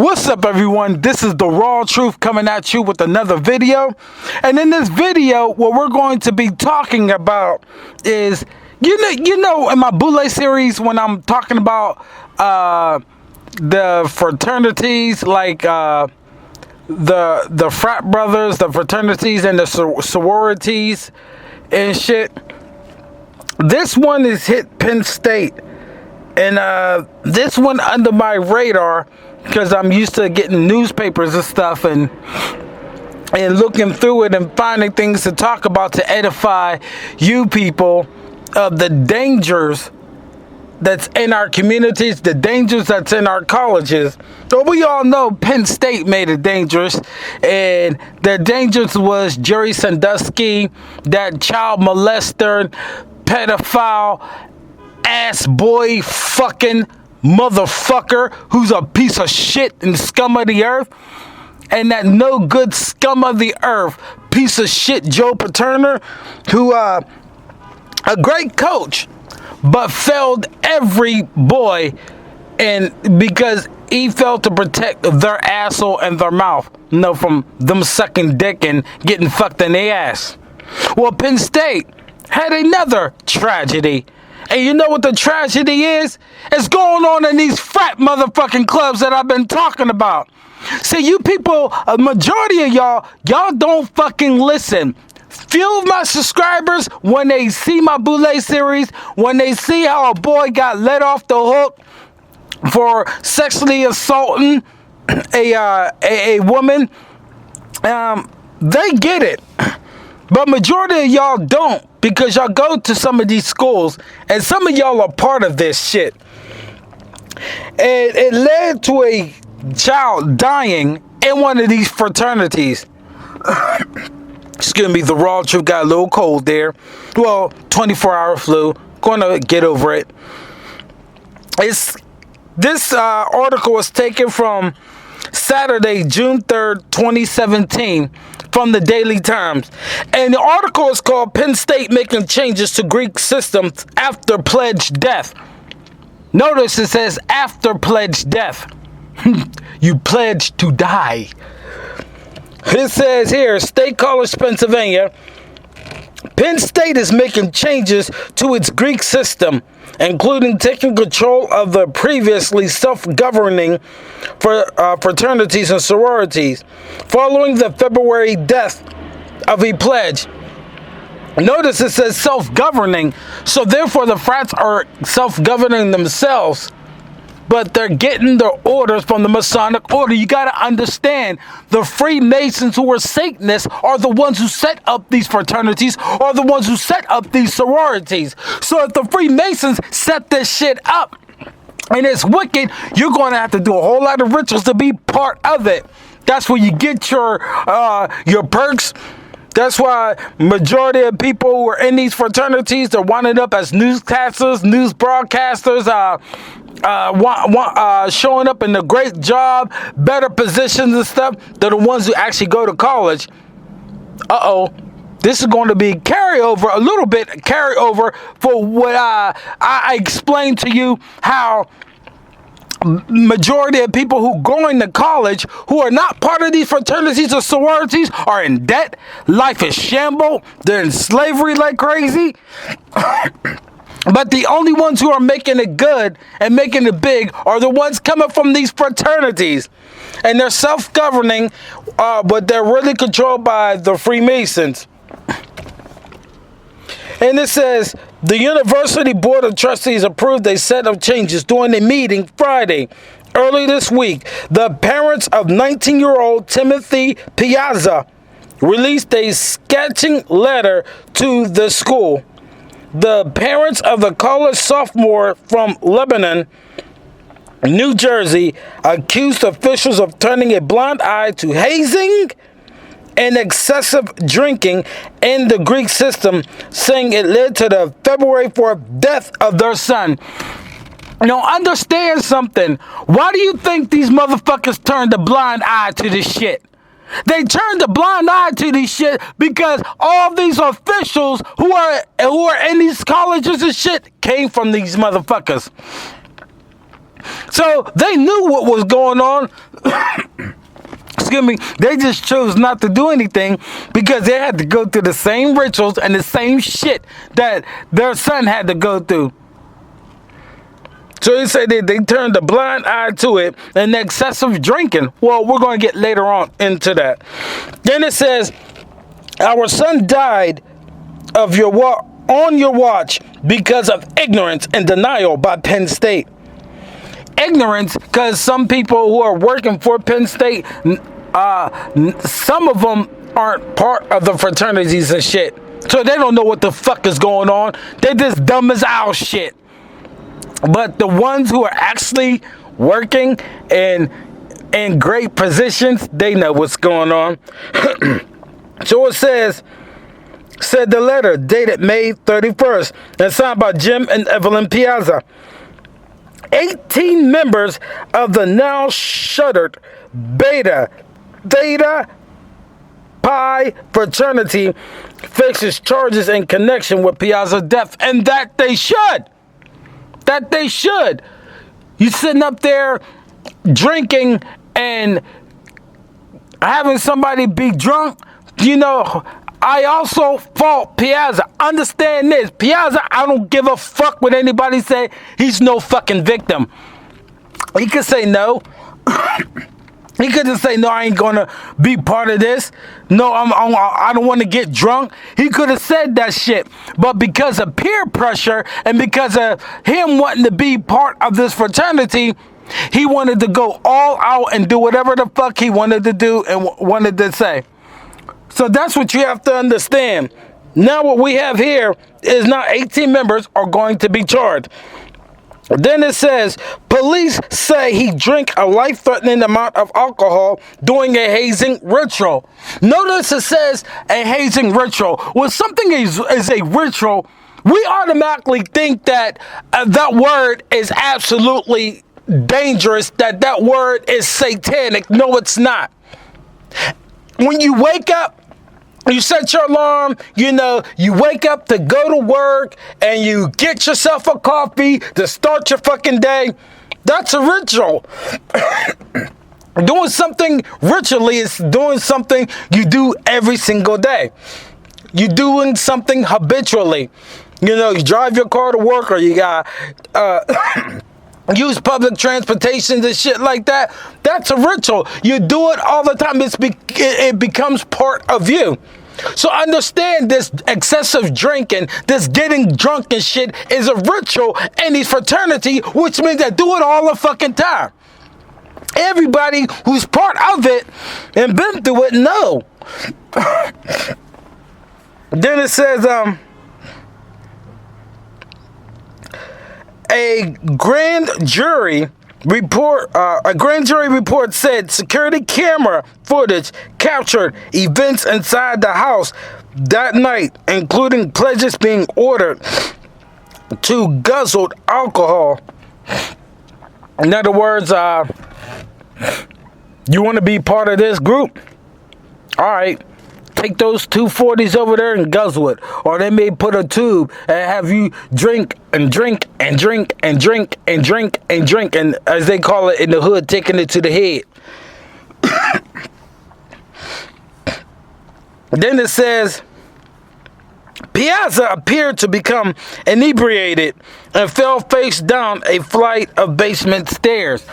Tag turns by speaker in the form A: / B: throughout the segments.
A: What's up, everyone? This is The Raw Truth coming at you with another video. And in this video, what we're going to be talking about is, you know, in my Boule series, when I'm talking about the fraternities, like the frat brothers, the fraternities, and the sororities and shit. This one is hit Penn State. And this one under my radar, because I'm used to getting newspapers and stuff and looking through it and finding things to talk about to edify you people of the dangers that's in our communities, the dangers that's in our colleges. So we all know Penn State made it dangerous, and the dangers was Jerry Sandusky, that child molester, pedophile, ass boy fucking motherfucker who's a piece of shit and scum of the earth, and that no good scum of the earth piece of shit Joe Paterno, who a great coach but failed every boy, and because he failed to protect their asshole and their mouth, from them sucking dick and getting fucked in their ass. Well, Penn State had another tragedy. And you know what the tragedy is? It's going on in these frat motherfucking clubs that I've been talking about. See, you people, a majority of y'all don't fucking listen. Few of my subscribers, when they see my Boule series, when they see how a boy got let off the hook for sexually assaulting a woman, they get it. But majority of y'all don't, because y'all go to some of these schools and some of y'all are part of this shit. And it led to a child dying in one of these fraternities. Excuse me, the Raw Truth got a little cold there. Well, 24-hour flu. Gonna get over it. This article was taken from Saturday, June 3rd, 2017. From the Daily Times. And the article is called Penn State Making Changes to Greek Systems After Pledged Death. Notice it says after pledged death. You pledged to die. It says here, State College, Pennsylvania. Penn State is making changes to its Greek system, including taking control of the previously self-governing fraternities and sororities, following the February death of a pledge. Notice it says self-governing, so therefore the frats are self-governing themselves, but they're getting their orders from the Masonic order. You got to understand, the Freemasons, who are Satanists, are the ones who set up these fraternities, are the ones who set up these sororities. So if the Freemasons set this shit up and it's wicked, you're going to have to do a whole lot of rituals to be part of it. That's where you get your perks. That's why majority of people who are in these fraternities, they're winding up as newscasters, news broadcasters, showing up in a great job, better positions and stuff. They're the ones who actually go to college. This is going to be a little bit carryover for what I explained to you, how majority of people who going to college who are not part of these fraternities or sororities are in debt. Life is shambles. They're in slavery like crazy. But the only ones who are making it good and making it big are the ones coming from these fraternities. And they're self-governing, but they're really controlled by the Freemasons. And it says, the University Board of Trustees approved a set of changes during a meeting Friday. Early this week, the parents of 19-year-old Timothy Piazza released a scathing letter to the school. The parents of the college sophomore from Lebanon, New Jersey, accused officials of turning a blind eye to hazing and excessive drinking in the Greek system, saying it led to the February 4th death of their son. Now, understand something. Why do you think these motherfuckers turned a blind eye to this shit? They turned a blind eye to this shit because all these officials who are in these colleges and shit came from these motherfuckers. So they knew what was going on. Excuse me. They just chose not to do anything because they had to go through the same rituals and the same shit that their son had to go through. So he said they turned a blind eye to it, and excessive drinking. Well, we're going to get later on into that. Then it says, our son died on your watch because of ignorance and denial by Penn State. Ignorance, because some people who are working for Penn State, some of them aren't part of the fraternities and shit. So they don't know what the fuck is going on. They're just dumb as owl shit. But the ones who are actually working in great positions, they know what's going on. So it said the letter dated May 31st and signed by Jim and Evelyn Piazza. 18 members of the now shuttered Beta Pi fraternity faces charges in connection with Piazza's death, and that they should. That they should. You sitting up there drinking and having somebody be drunk. You know, I also fault Piazza. Understand this. Piazza, I don't give a fuck what anybody say. He's no fucking victim. He could say no. He could just say, no, I ain't gonna be part of this. No, I don't want to get drunk. He could have said that shit. But because of peer pressure and because of him wanting to be part of this fraternity, he wanted to go all out and do whatever the fuck he wanted to do and wanted to say. So that's what you have to understand. Now what we have here is now 18 members are going to be charged. Then it says, police say he drank a life-threatening amount of alcohol during a hazing ritual. Notice it says a hazing ritual. When something is a ritual, we automatically think that that word is absolutely dangerous, that word is satanic. No, it's not. When you wake up, you set your alarm, you know, you wake up to go to work and you get yourself a coffee to start your fucking day. That's a ritual. Doing something ritually is doing something you do every single day. You're doing something habitually. You know, you drive your car to work or you got use public transportation and shit like that. That's a ritual. You do it all the time. It becomes part of you. So understand this excessive drinking, this getting drunk and shit is a ritual in these fraternity, which means they do it all the fucking time. Everybody who's part of it and been through it know. Then it says, a grand jury report said security camera footage captured events inside the house that night, including pledges being ordered to guzzled alcohol. In other words, you want to be part of this group? All right. Take those 240s over there and guzzle it. Or they may put a tube and have you drink and drink and drink and drink and drink and drink. And as they call it in the hood, taking it to the head. Then it says, Piazza appeared to become inebriated and fell face down a flight of basement stairs.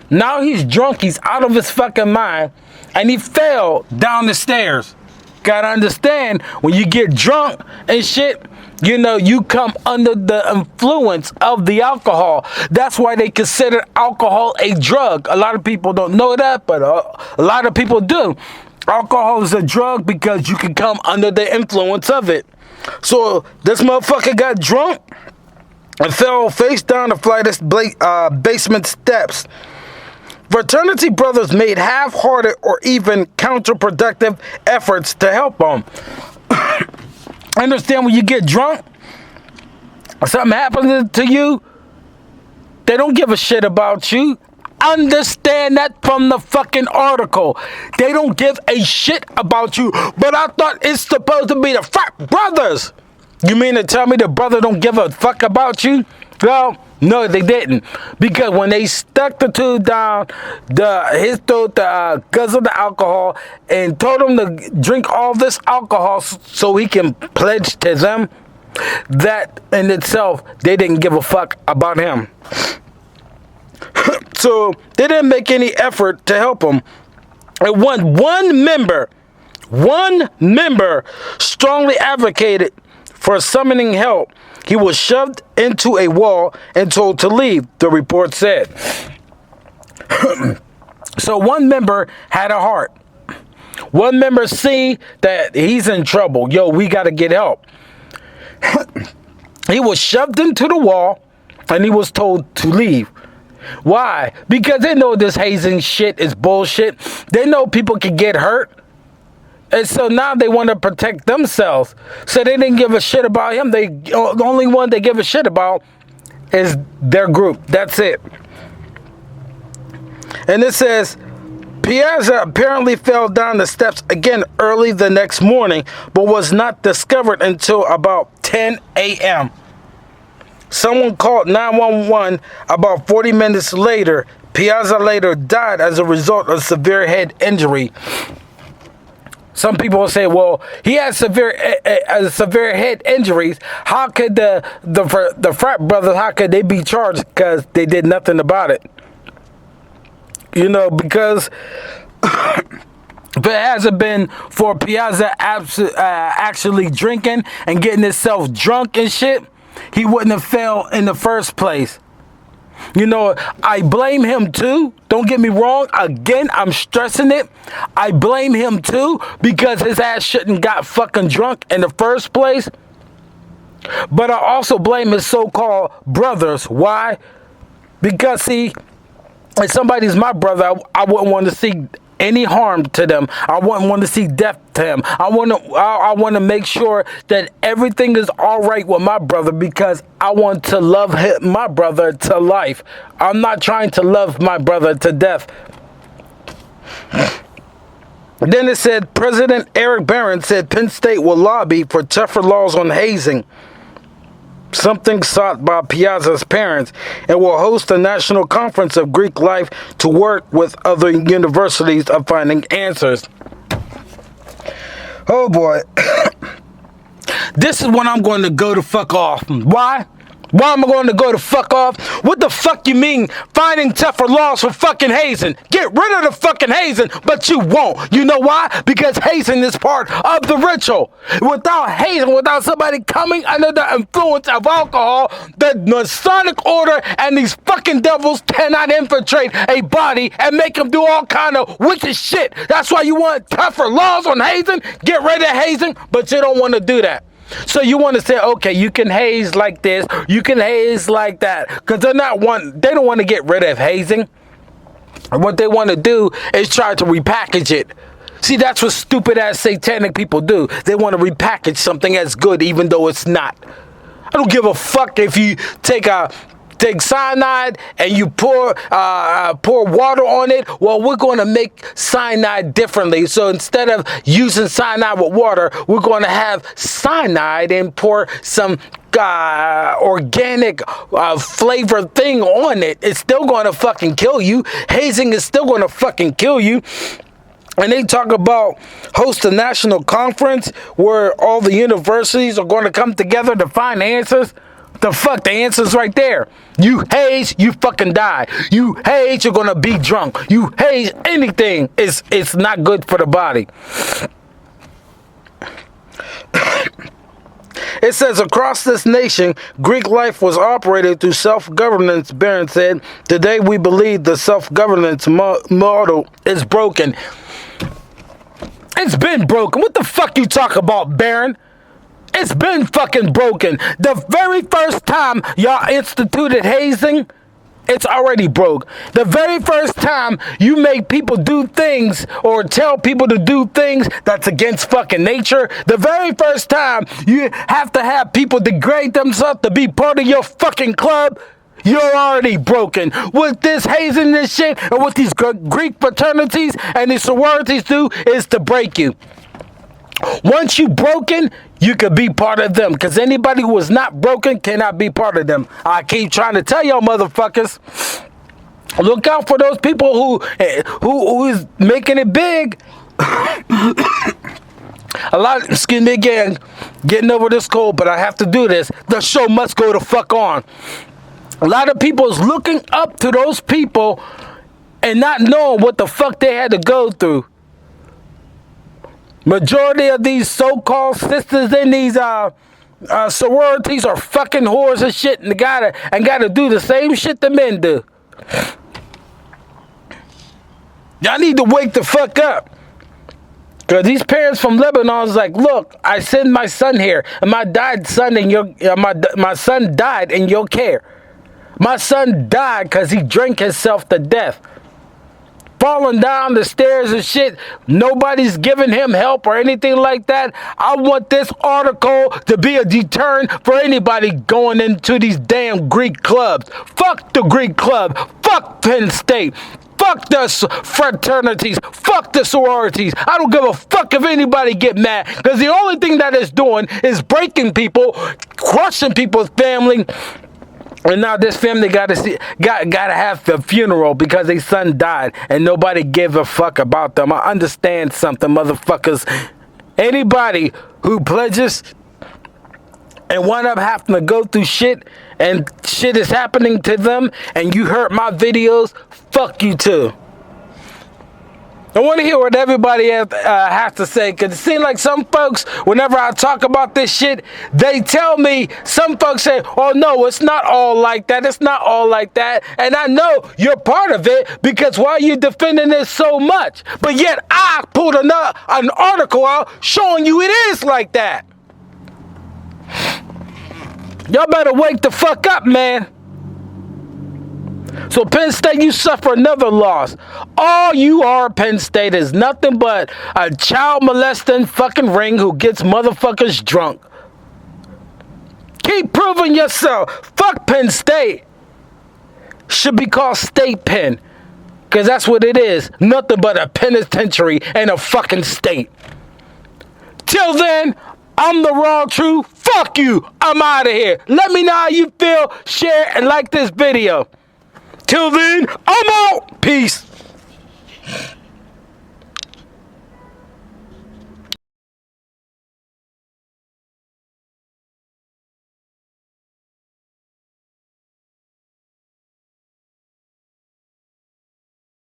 A: Now he's drunk. He's out of his fucking mind. And he fell down the stairs. Gotta understand, when you get drunk and shit, you know, you come under the influence of the alcohol. That's why they consider alcohol a drug. A lot of people don't know that, but a lot of people do. Alcohol is a drug because you can come under the influence of it. So this motherfucker got drunk and fell face down a flight of basement steps. Fraternity brothers made half-hearted or even counterproductive efforts to help them. Understand, when you get drunk, something happens to you, they don't give a shit about you. Understand that from the fucking article. They don't give a shit about you. But I thought it's supposed to be the frat brothers. You mean to tell me the brother don't give a fuck about you? Well, No, they didn't. Because when they stuck the tube down his throat because of the alcohol and told him to drink all this alcohol so he can pledge to them, that in itself, they didn't give a fuck about him. So they didn't make any effort to help him. And one member strongly advocated for summoning help. He was shoved into a wall and told to leave, the report said. So one member had a heart. One member see that he's in trouble. Yo, we got to get help. He was shoved into the wall and he was told to leave. Why? Because they know this hazing shit is bullshit. They know people can get hurt. And so now they want to protect themselves. So they didn't give a shit about him. The only one they give a shit about is their group. That's it. And it says, Piazza apparently fell down the steps again early the next morning, but was not discovered until about 10 a.m. Someone called 911 about 40 minutes later. Piazza later died as a result of severe head injury. Some people will say, well, he had severe head injuries. How could the frat brothers, how could they be charged? Because they did nothing about it. You know, because if it hasn't been for Piazza actually drinking and getting himself drunk and shit, he wouldn't have fell in the first place. You know, I blame him too. Don't get me wrong. Again, I'm stressing it. I blame him too because his ass shouldn't got fucking drunk in the first place. But I also blame his so-called brothers. Why? Because, see, if somebody's my brother, I wouldn't want to see any harm to them. I wouldn't want to see death to him. I want to make sure that everything is all right with my brother because I want to love my brother to life. I'm not trying to love my brother to death. Then it said, President Eric Barron said Penn State will lobby for tougher laws on hazing, something sought by Piazza's parents, and will host a national conference of Greek life to work with other universities of finding answers. Oh boy. This is when I'm going to go to fuck off. Why? Why am I going to go to fuck off? What the fuck you mean finding tougher laws for fucking hazing? Get rid of the fucking hazing, but you won't. You know why? Because hazing is part of the ritual. Without hazing, without somebody coming under the influence of alcohol, the Masonic order and these fucking devils cannot infiltrate a body and make them do all kind of wicked shit. That's why you want tougher laws on hazing. Get rid of hazing, but you don't want to do that. So you want to say, okay, you can haze like this, you can haze like that, because they don't want to get rid of hazing. What they want to do is try to repackage it. See, that's what stupid ass satanic people do. They want to repackage something as good even though it's not. I don't give a fuck if you take cyanide and you pour water on it. Well, we're going to make cyanide differently. So instead of using cyanide with water, we're going to have cyanide and pour some organic flavor thing on it. It's still going to fucking kill you. Hazing is still going to fucking kill you. And they talk about host a national conference where all the universities are going to come together to find answers. The fuck, the answer's right there. You haze, you fucking die. You haze, you're gonna be drunk. You haze anything, it's not good for the body. It says across this nation, Greek life was operated through self-governance, Barron said. Today we believe the self-governance model is broken. It's been broken. What the fuck you talk about, Barron? It's been fucking broken. The very first time y'all instituted hazing, it's already broke. The very first time you make people do things or tell people to do things that's against fucking nature, the very first time you have to have people degrade themselves to be part of your fucking club, you're already broken. What this hazing, this shit, and what these Greek fraternities and these sororities do is to break you. Once you broken, you could be part of them. Because anybody who is not broken cannot be part of them. I keep trying to tell y'all motherfuckers. Look out for those people who is making it big. A lot, excuse me again, getting over this cold, but I have to do this. The show must go the fuck on. A lot of people is looking up to those people and not knowing what the fuck they had to go through. Majority of these so-called sisters in these sororities are fucking whores and shit, and gotta do the same shit the men do. Y'all need to wake the fuck up. Because these parents from Lebanon is like, look, I sent my son here, and my son died in your care. My son died because he drank himself to death. Falling down the stairs and shit. Nobody's giving him help or anything like that. I want this article to be a deterrent for anybody going into these damn Greek clubs. Fuck the Greek club. Fuck Penn State. Fuck the fraternities. Fuck the sororities. I don't give a fuck if anybody get mad. Because the only thing that it's doing is breaking people, crushing people's family. And now this family gotta have the funeral because their son died and nobody gave a fuck about them. I understand something, motherfuckers. Anybody who pledges and wind up having to go through shit and shit is happening to them and you heard my videos, fuck you too. I want to hear what everybody has to say, because it seems like some folks, whenever I talk about this shit, they tell me, some folks say, oh no, it's not all like that, it's not all like that, and I know you're part of it, because why are you defending this so much? But yet I pulled an article out showing you it is like that. Y'all better wake the fuck up, man. So Penn State, you suffer another loss. All you are, Penn State, is nothing but a child molesting fucking ring who gets motherfuckers drunk. Keep proving yourself. Fuck Penn State. Should be called State Penn. Because that's what it is. Nothing but a penitentiary and a fucking state. Till then, I'm the raw truth. Fuck you. I'm out of here. Let me know how you feel. Share and like this video. Till then, I'm out. Peace.